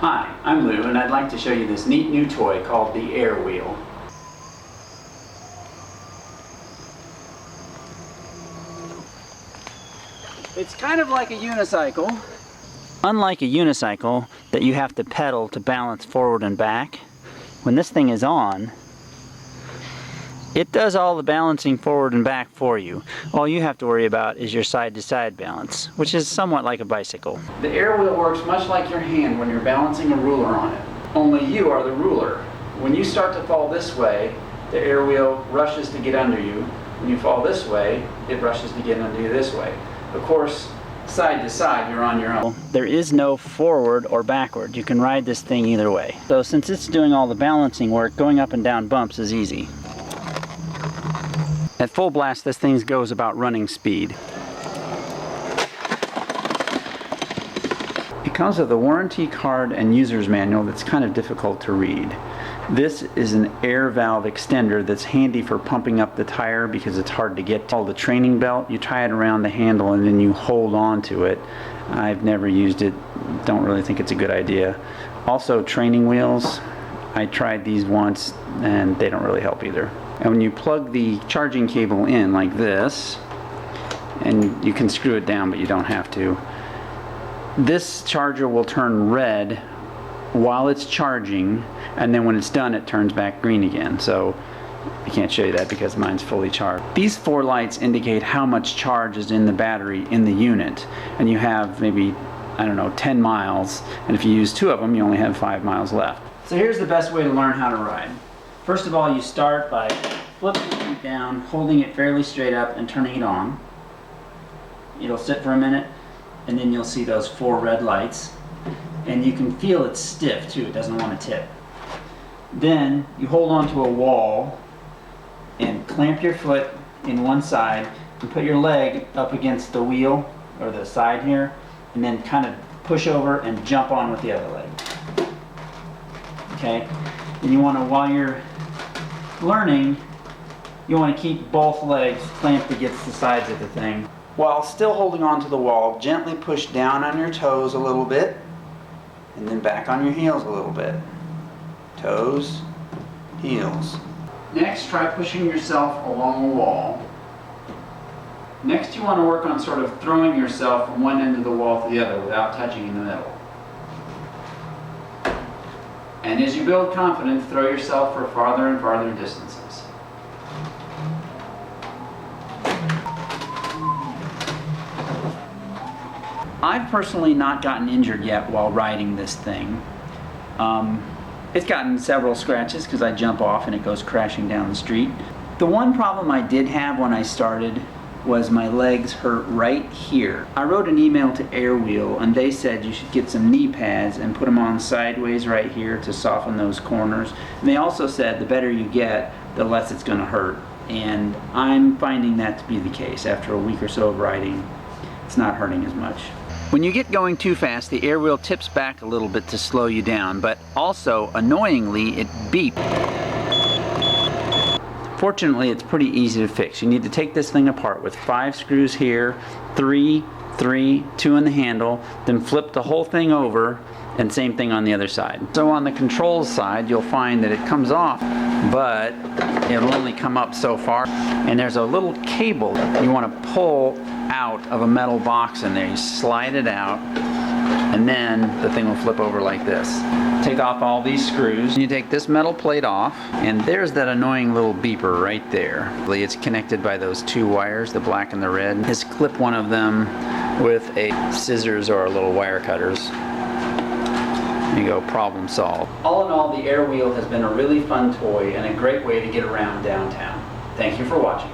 Hi, I'm Lou, and I'd like to show you this neat new toy called the AirWheel. It's kind of like a unicycle. Unlike a unicycle that you have to pedal to balance forward and back, when this thing is on, it does all the balancing forward and back for you. All you have to worry about is your side-to-side balance, which is somewhat like a bicycle. The AirWheel works much like your hand when you're balancing a ruler on it. Only you are the ruler. When you start to fall this way, the AirWheel rushes to get under you. When you fall this way, it rushes to get under you this way. Of course, side to side, you're on your own. There is no forward or backward. You can ride this thing either way. So since it's doing all the balancing work, going up and down bumps is easy. At full blast, this thing goes about running speed. It comes with a warranty card and user's manual that's kind of difficult to read. This is an air valve extender that's handy for pumping up the tire because it's hard to get to. The training belt, you tie it around the handle and then you hold on to it. I've never used it, don't really think it's a good idea. Also, training wheels, I tried these once and they don't really help either. And when you plug the charging cable in like this, and you can screw it down but you don't have to, this charger will turn red while it's charging, and then when it's done it turns back green again. So I can't show you that because mine's fully charged. These 4 lights indicate how much charge is in the battery in the unit, and you have maybe, I don't know, 10 miles, and if you use 2 of them you only have 5 miles left. So here's the best way to learn how to ride. First of all, you start by flipping your feet down, holding it fairly straight up and turning it on. It'll sit for a minute and then you'll see those 4 red lights. And you can feel it's stiff too, it doesn't want to tip. Then you hold onto a wall and clamp your foot in one side and put your leg up against the wheel or the side here, and then kind of push over and jump on with the other leg. Okay? And you want to, while you're learning, you want to keep both legs clamped against the sides of the thing. While still holding onto the wall, gently push down on your toes a little bit, and then back on your heels a little bit. Toes, heels. Next, try pushing yourself along the wall. Next, you want to work on sort of throwing yourself from one end of the wall to the other without touching in the middle. And as you build confidence, throw yourself for farther and farther distances. I've personally not gotten injured yet while riding this thing. It's gotten several scratches because I jump off and it goes crashing down the street. The one problem I did have when I started was my legs hurt right here. I wrote an email to AirWheel and they said you should get some knee pads and put them on sideways right here to soften those corners. And they also said the better you get, the less it's going to hurt. And I'm finding that to be the case. After a week or so of riding, it's not hurting as much. When you get going too fast, the AirWheel tips back a little bit to slow you down, but also, annoyingly, it beeps. Fortunately, it's pretty easy to fix. You need to take this thing apart with 5 screws here, 3, 2 in the handle, then flip the whole thing over, and same thing on the other side. So on the controls side, you'll find that it comes off, but it'll only come up so far. And there's a little cable you want to pull out of a metal box in there. You slide it out, and then the thing will flip over like this. Take off all these screws. You take this metal plate off, and there's that annoying little beeper right there. It's connected by those 2 wires, the black and the red. Just clip one of them with a scissors or a little wire cutters. There you go, problem solved. All in all, the AirWheel has been a really fun toy and a great way to get around downtown. Thank you for watching.